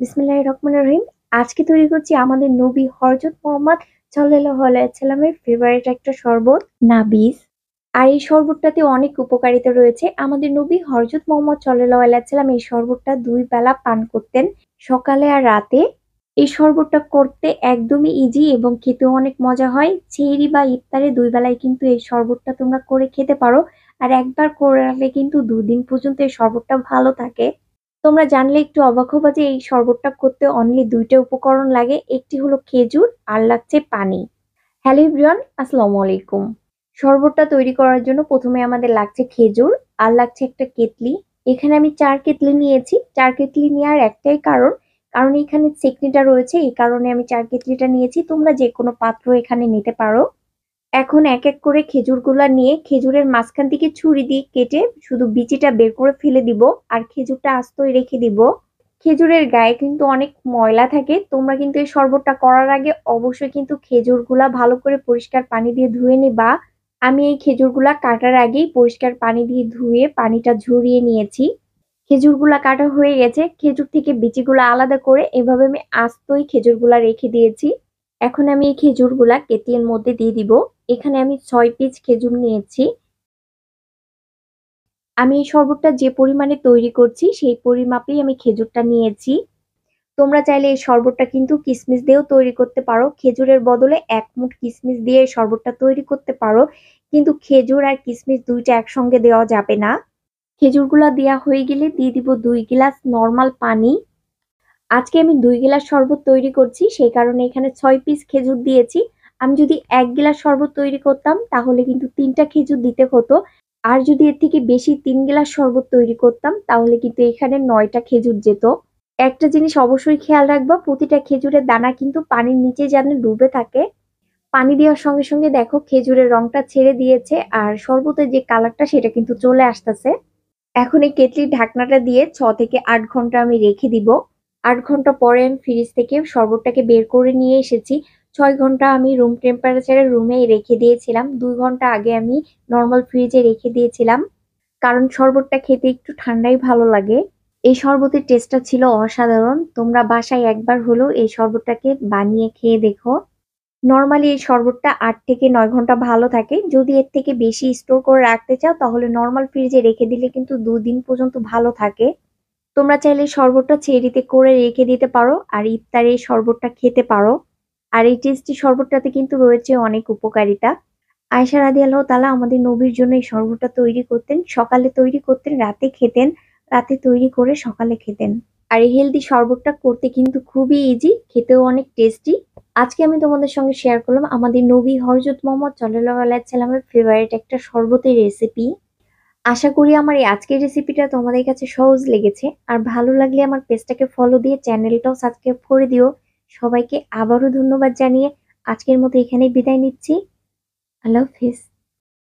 বিসমিল্লাহির রহমানির রহিম। আজকে তৈরি করছি আমাদের নবী হযরত মুহাম্মদ সাল্লাল্লাহু আলাইহি ওয়াসাল্লামের ফেভারিট একটা শরবত নাবিজ। আর এই শরবতটাতে অনেক উপকারিতা রয়েছে। আমাদের নবী হযরত মুহাম্মদ সাল্লাল্লাহু আলাইহি ওয়াসাল্লাম এই শরবতটা ২ বেলা পান করতেন, সকালে আর রাতে। এই শরবতটা করতে একদমই ইজি এবং খেতেও অনেক মজা হয়। সেহরি বা ইফতারে ২ বেলায় কিন্তু এই শরবতটা তোমরা করে খেতে পারো। আর একবার করে রাখলে কিন্তু ২ দিন পর্যন্ত এই শরবতটা ভালো থাকে। তোমরা জানলে একটু অবাক হবা যে এই শরবতটা করতে অনলি ২ টা উপকরণ লাগে। একটি হলো খেজুর আর লাগছে পানি। হ্যালো এভরিওয়ান, আসসালামু আলাইকুম। শরবতটা তৈরি করার জন্য ১ম এ আমাদের লাগছে খেজুর আর লাগছে একটা কেতলি। এখানে আমি ৪ কেতলি নিয়েছি। ৪ কেতলি নেওয়ার একটাই কারণ এখানে চেকনিটা রয়েছে, এই কারণে আমি ৪ কেতলিটা নিয়েছি। তোমরা যেকোনো পাত্র এখানে নিতে পারো। এখন এক এক করে খেজুরগুলা নিয়ে খেজুরের মাঝখান থেকে ছুরি দিয়ে কেটে শুধু বিচিটা বের করে ফেলে দিব আর খেজুরটা আস্তই রেখে দিব। খেজুরের গায়ে কিন্তু অনেক ময়লা থাকে। তোমরা কিন্তু এই শরবতটা করার আগে অবশ্যই কিন্তু খেজুরগুলা ভালো করে পরিষ্কার পানি দিয়ে ধুয়ে নিবা। আমি এই খেজুরগুলা কাটার আগেই পরিষ্কার পানি দিয়ে ধুয়ে পানিটা ঝরিয়ে নিয়েছি। খেজুরগুলা কাটা হয়ে গেছে। খেজুর থেকে বিচিগুলা আলাদা করে এভাবে আমি আস্তই খেজুরগুলা রেখে দিয়েছি। এখন আমি এই খেজুরগুলা কেতলির মধ্যে দিয়ে দিব। এখানে আমি ৬ পিস খেজুর নিয়েছি। আমি এই শরবতটা যে পরিমাণে তৈরি করছি সেই পরিমাপেই আমি খেজুরটা নিয়েছি। তোমরা চাইলে এই শরবতটা কিন্তু কিশমিশ দিয়েও তৈরি করতে পারো। খেজুরের বদলে ১ মুঠ কিশমিশ দিয়ে এই শরবতটা তৈরি করতে পারো। কিন্তু খেজুর আর কিশমিশ ২ টা একসঙ্গে দেওয়া যাবে না। খেজুরগুলা দেয়া হয়ে গেলে দিয়ে দিব ২ গিলাস নরমাল পানি। আজকে আমি ২ গিলাস শরবত তৈরি করছি, সেই কারণে এখানে ৬ পিস খেজুর দিয়েছি। আমি যদি ১ গিলাস শরবত তৈরি করতাম তাহলে কিন্তু ৩ টা খেজুর দিতে হতো। আর যদি এর থেকে বেশি ৩ গিলাস শরবত তৈরি করতাম তাহলে কিন্তু এখানে ৯ টা খেজুর যেত। একটা জিনিস অবশ্যই খেয়াল রাখবা, প্রতিটা খেজুরের দানা কিন্তু পানির নিচে যেন ডুবে থাকে। পানি দেওয়ার সঙ্গে সঙ্গে দেখো খেজুরের রংটা ছেড়ে দিয়েছে আর শরবতের যে কালারটা সেটা কিন্তু চলে আসতেছে। এখন এই কেটলির ঢাকনাটা দিয়ে ৬ থেকে ৮ ঘন্টা আমি রেখে দিব। ৮ ঘন্টা পরে আমি ফ্রিজ থেকে শরবতটাকে বের করে নিয়ে এসেছি। ৬ ঘন্টা আমি রুম টেম্পারেচারে রুমেই রেখে দিয়েছিলাম। ২ ঘন্টা আগে আমি নরমাল ফ্রিজে রেখে দিয়েছিলাম। কারণ শরবতটা খেতে একটু ঠান্ডাই ভালো লাগে। এই শরবতের টেস্টটা ছিল অসাধারণ। তোমরা বাসায় একবার হলেও এই শরবতটাকে বানিয়ে খেয়ে দেখো। নরমালি এই শরবতটা ৮ থেকে ৯ ঘন্টা ভালো থাকে। যদি এর থেকে বেশি স্টোর করে রাখতে চাও তাহলে নরমাল ফ্রিজে রেখে দিলে কিন্তু ২ দিন পর্যন্ত ভালো থাকে। তোমরা চাইলে শরবতটা চেরিতে করে রেখে দিতে পারো আর ইফতারে এই শরবতটা খেতে পারো। আর এই টেস্টি শরবতটাতে কিন্তু রয়েছে অনেক উপকারিতা। আয়েশা রাদিয়াল্লাহু তাআলা আমাদের নবীর জন্য এই শরবতটা তৈরি করতেন। সকালে তৈরি করতেন, রাতে খেতেন, রাতে তৈরি করে সকালে খেতেন। আর এই হেলদি শরবতটা করতে কিন্তু খুবই ইজি, খেতেও অনেক টেস্টি। আজকে আমি তোমাদের সঙ্গে শেয়ার করলাম আমাদের নবী হযরত মুহাম্মদ সাল্লাল্লাহু আলাইহি সাল্লামের ফেভারিট একটা শরবতের রেসিপি। আশা করি আমার এই আজকের রেসিপিটা তোমাদের কাছে সহজ লেগেছে। আর ভালো লাগলে আমার পেজটাকে ফলো দিয়ে চ্যানেলটাও সাবস্ক্রাইব করে দিও। সবাইকে আবারও ধন্যবাদ জানিয়ে আজকের মতো এখানেই বিদায় নিচ্ছি। আল্লাহ হাফেজ।